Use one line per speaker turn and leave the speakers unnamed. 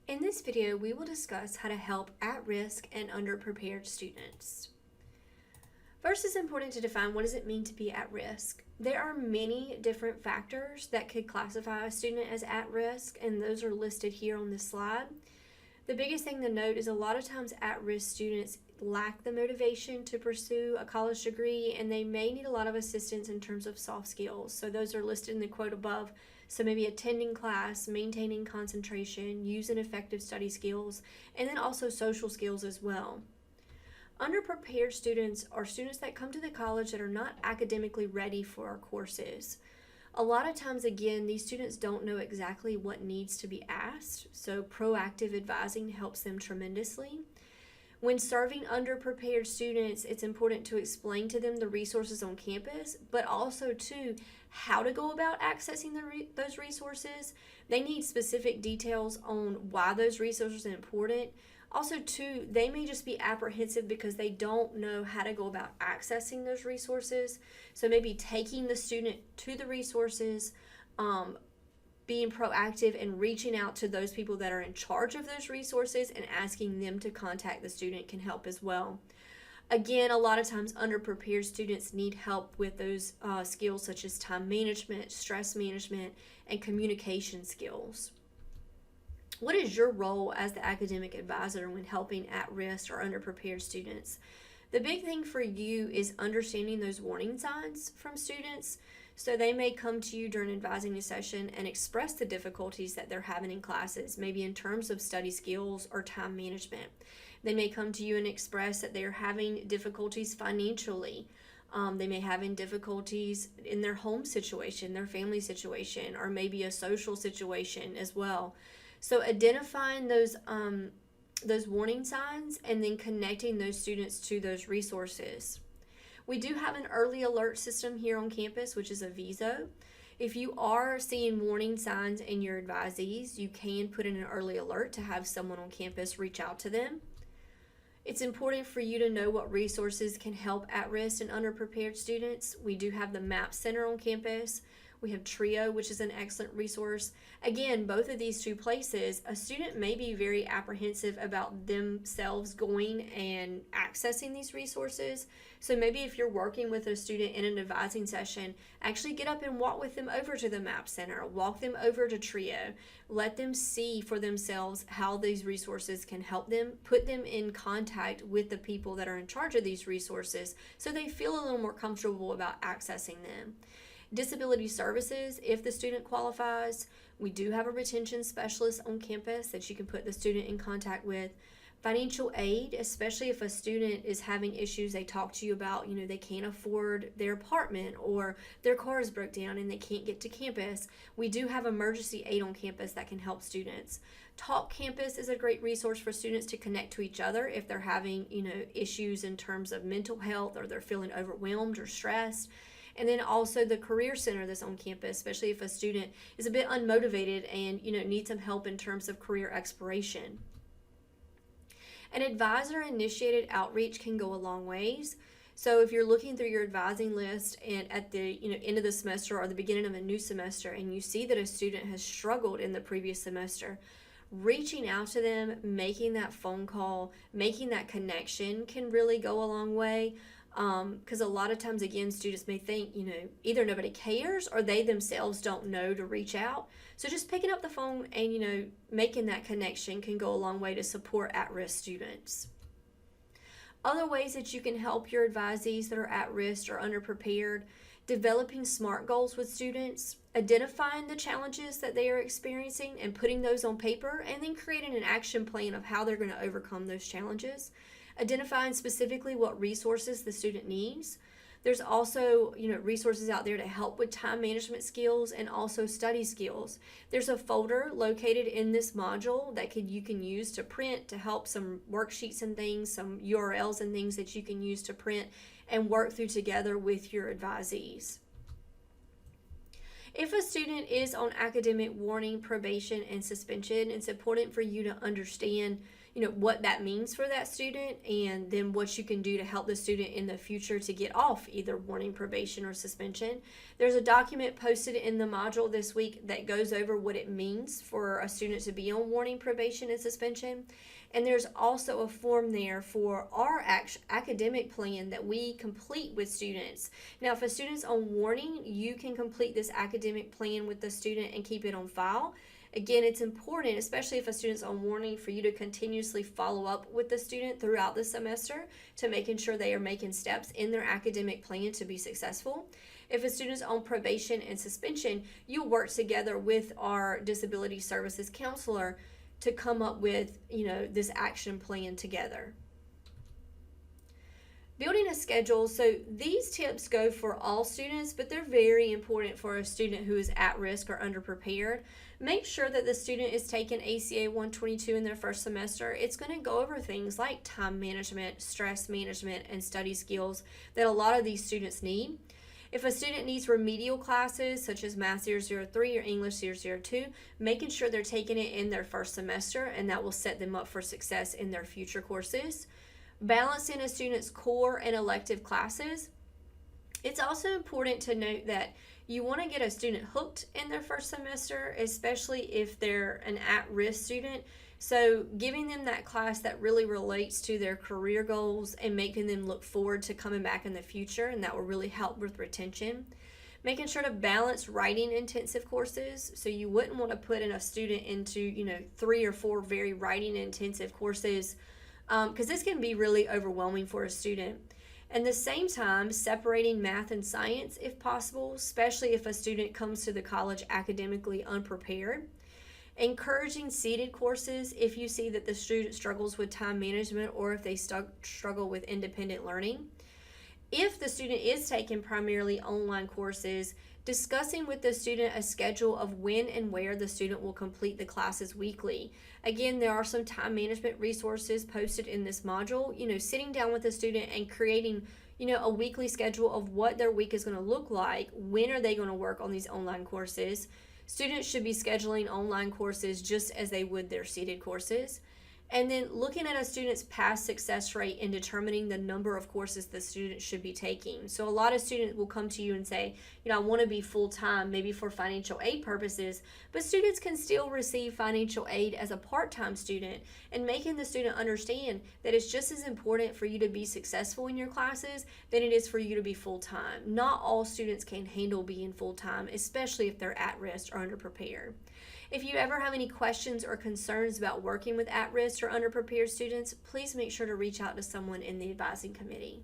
In this video, we will discuss how to help at-risk and underprepared students. First, it's important to define what does it mean to be at risk. There are many different factors that could classify a student as at risk, and those are listed here on this slide. The biggest thing to note is a lot of times at-risk students lack the motivation to pursue a college degree, and they may need a lot of assistance in terms of soft skills. So those are listed in the quote above. So maybe attending class, maintaining concentration, using effective study skills, and then also social skills as well. Underprepared students are students that come to the college that are not academically ready for our courses. A lot of times, again, these students don't know exactly what needs to be asked, so proactive advising helps them tremendously. When serving underprepared students, it's important to explain to them the resources on campus, but also too how to go about accessing those resources. They need specific details on why those resources are important. Also too, they may just be apprehensive because they don't know how to go about accessing those resources. So maybe taking the student to the resources, being proactive and reaching out to those people that are in charge of those resources and asking them to contact the student can help as well. Again, a lot of times underprepared students need help with those skills such as time management, stress management, and communication skills. What is your role as the academic advisor when helping at-risk or underprepared students? The big thing for you is understanding those warning signs from students. So they may come to you during advising a session and express the difficulties that they're having in classes, maybe in terms of study skills or time management. They may come to you and express that they're having difficulties financially. They may have difficulties in their home situation, their family situation, or maybe a social situation as well. So identifying those warning signs and then connecting those students to those resources. We do have an early alert system here on campus, which is a VISO. If you are seeing warning signs in your advisees, you can put in an early alert to have someone on campus reach out to them. It's important for you to know what resources can help at-risk and underprepared students. We do have the MAP Center on campus. We have TRIO, which is an excellent resource. Again, both of these two places, a student may be very apprehensive about themselves going and accessing these resources. So maybe if you're working with a student in an advising session, actually get up and walk with them over to the MAP Center, walk them over to TRIO, let them see for themselves how these resources can help them, put them in contact with the people that are in charge of these resources so they feel a little more comfortable about accessing them. Disability services, if the student qualifies, we do have a retention specialist on campus that you can put the student in contact with. Financial aid, especially if a student is having issues they talk to you about, they can't afford their apartment or their car is broke down and they can't get to campus. We do have emergency aid on campus that can help students. Talk Campus is a great resource for students to connect to each other if they're having, issues in terms of mental health or they're feeling overwhelmed or stressed. And then also the Career Center that's on campus, especially if a student is a bit unmotivated and needs some help in terms of career exploration. An advisor-initiated outreach can go a long ways. So if you're looking through your advising list and at the end of the semester or the beginning of a new semester and you see that a student has struggled in the previous semester, reaching out to them, making that phone call, making that connection can really go a long way. Because a lot of times, again, students may think, either nobody cares or they themselves don't know to reach out. So just picking up the phone and, making that connection can go a long way to support at-risk students. Other ways that you can help your advisees that are at risk or underprepared: developing SMART goals with students, identifying the challenges that they are experiencing and putting those on paper, and then creating an action plan of how they're going to overcome those challenges. Identifying specifically what resources the student needs. There's also, resources out there to help with time management skills and also study skills. There's a folder located in this module that you can use to print to help some worksheets and things, some URLs and things that you can use to print and work through together with your advisees. If a student is on academic warning, probation, and suspension, it's important for you to understand what that means for that student, and then what you can do to help the student in the future to get off either warning, probation, or suspension. There's a document posted in the module this week that goes over what it means for a student to be on warning, probation, and suspension. And there's also a form there for our academic plan that we complete with students. Now, if a student's on warning, you can complete this academic plan with the student and keep it on file. Again, it's important, especially if a student's on warning, for you to continuously follow up with the student throughout the semester to making sure they are making steps in their academic plan to be successful. If a student's on probation and suspension, you'll work together with our disability services counselor to come up with, this action plan together. Building a schedule. So these tips go for all students, but they're very important for a student who is at risk or underprepared. Make sure that the student is taking ACA 122 in their first semester. It's going to go over things like time management, stress management, and study skills that a lot of these students need. If a student needs remedial classes such as Math 003 or English 002, making sure they're taking it in their first semester, and that will set them up for success in their future courses. Balancing a student's core and elective classes. It's also important to note that you want to get a student hooked in their first semester, especially if they're an at-risk student. So giving them that class that really relates to their career goals and making them look forward to coming back in the future, and that will really help with retention. Making sure to balance writing intensive courses. So you wouldn't want to put in a student into 3 or 4 very writing intensive courses, because this can be really overwhelming for a student. At the same time, separating math and science if possible, especially if a student comes to the college academically unprepared. Encouraging seated courses if you see that the student struggles with time management or if they struggle with independent learning. If the student is taking primarily online courses, discussing with the student a schedule of when and where the student will complete the classes weekly. Again, there are some time management resources posted in this module. Sitting down with the student and creating a weekly schedule of what their week is going to look like. When are they going to work on these online courses? Students should be scheduling online courses just as they would their seated courses. And then looking at a student's past success rate and determining the number of courses the student should be taking. So a lot of students will come to you and say, I want to be full-time, maybe for financial aid purposes, but students can still receive financial aid as a part-time student, and making the student understand that it's just as important for you to be successful in your classes than it is for you to be full-time. Not all students can handle being full-time, especially if they're at risk or underprepared. If you ever have any questions or concerns about working with at-risk or underprepared students, please make sure to reach out to someone in the advising committee.